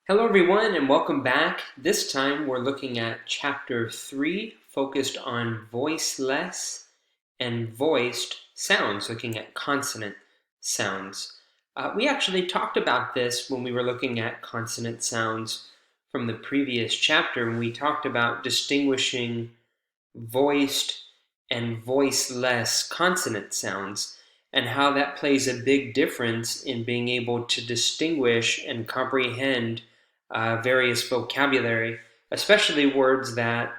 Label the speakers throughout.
Speaker 1: Hello everyone and welcome back. This time we're looking at chapter 3, focused on voiceless and voiced sounds, looking at consonant sounds. We actually talked about this when we were looking at consonant sounds from the previous chapter, when we talked about distinguishing voiced and voiceless consonant sounds and how that plays a big difference in being able to distinguish and comprehend various vocabulary, especially words that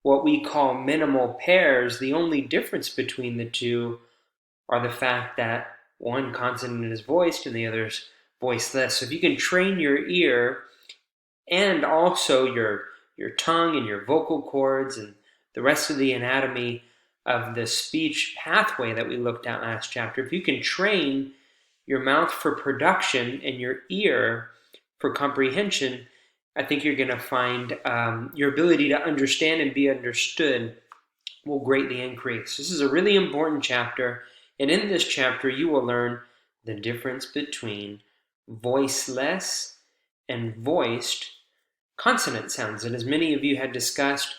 Speaker 1: what we call minimal pairs. The only difference between the two are the fact that one consonant is voiced and the other is voiceless. So if you can train your ear and also your tongue and your vocal cords and the rest of the anatomy of the speech pathway that we looked at last chapter, if you can train your mouth for production and your ear for comprehension, I think you're going to find your ability to understand and be understood will greatly increase. This is a really important chapter, and in this chapter you will learn the difference between voiceless and voiced consonant sounds. And as many of you had discussed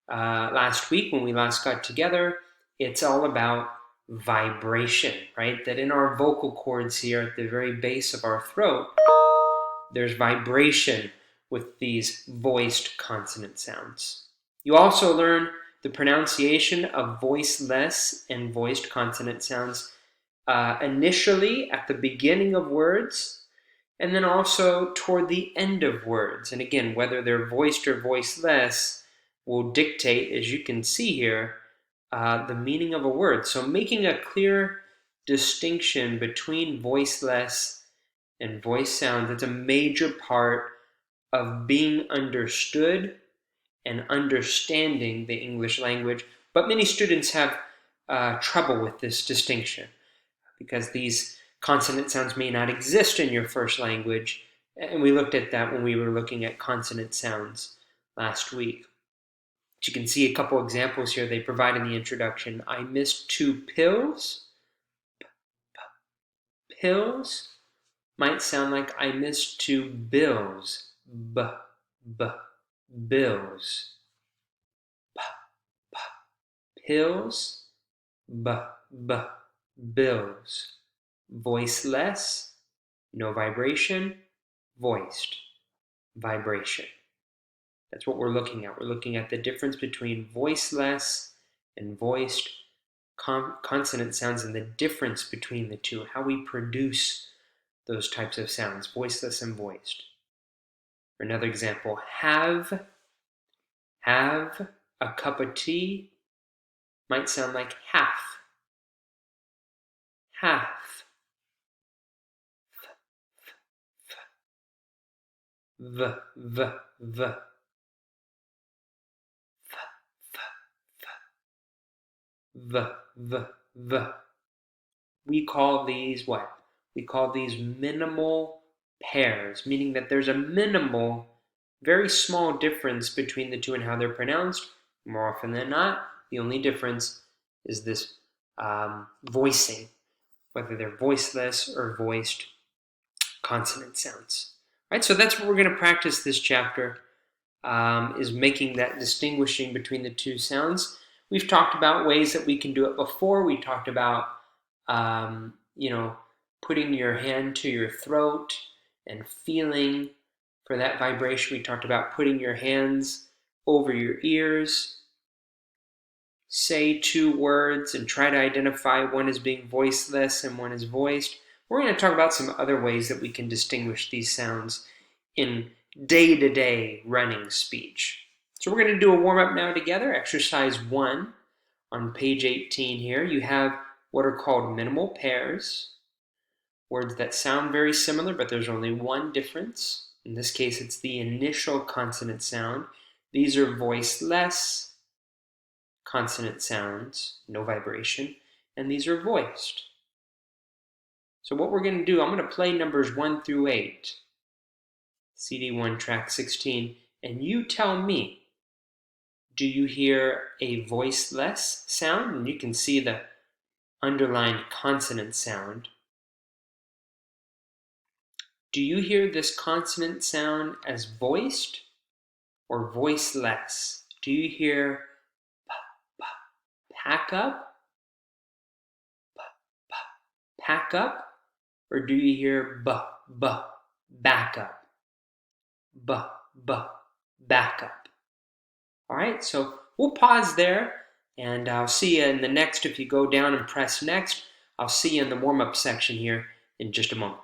Speaker 1: last week when we last got together, it's all about vibration, right? That in our vocal cords here at the very base of our throat, there's vibration with these voiced consonant sounds. You also learn the pronunciation of voiceless and voiced consonant sounds initially at the beginning of words, and then also toward the end of words. And again, whether they're voiced or voiceless will dictate, as you can see here, the meaning of a word. So making a clear distinction between voiceless and voiced sounds, it's a major part of being understood and understanding the English language. But many students have trouble with this distinction because these consonant sounds may not exist in your first language. And we looked at that when we were looking at consonant sounds last week. But you can see a couple examples here they provide in the introduction. I missed 2 pills. Pills might sound like I missed 2 bills. Bills. Pills. Bills. Voiceless, no vibration. Voiced, vibration. That's what we're looking at. We're looking at the difference between voiceless and voiced consonant sounds and the difference between the two, how we produce those types of sounds, voiceless and voiced. For another example, have a cup of tea might sound like half. Half. V. We call these what? We call these minimal pairs, meaning that there's a minimal, very small difference between the two and how they're pronounced. More often than not, the only difference is this voicing, whether they're voiceless or voiced consonant sounds. Right, so that's what we're going to practice this chapter, is making that distinguishing between the two sounds. We've talked about ways that we can do it before. We talked about, putting your hand to your throat and feeling for that vibration. We talked about putting your hands over your ears. Say 2 words and try to identify one as being voiceless and one as voiced. We're going to talk about some other ways that we can distinguish these sounds in day-to-day running speech. So we're going to do a warm-up now together. Exercise 1 on page 18 here. You have what are called minimal pairs, words that sound very similar, but there's only one difference. In this case, it's the initial consonant sound. These are voiceless consonant sounds, no vibration, and these are voiced. So what we're going to do, I'm going to play numbers 1 through 8, CD1, track 16, and you tell me, do you hear a voiceless sound? And you can see the underlined consonant sound. Do you hear this consonant sound as voiced or voiceless? Do you hear pack up, pack up, or do you hear back up, b, back up? All right, so we'll pause there, and I'll see you in the next. If you go down and press next, I'll see you in the warm-up section here in just a moment.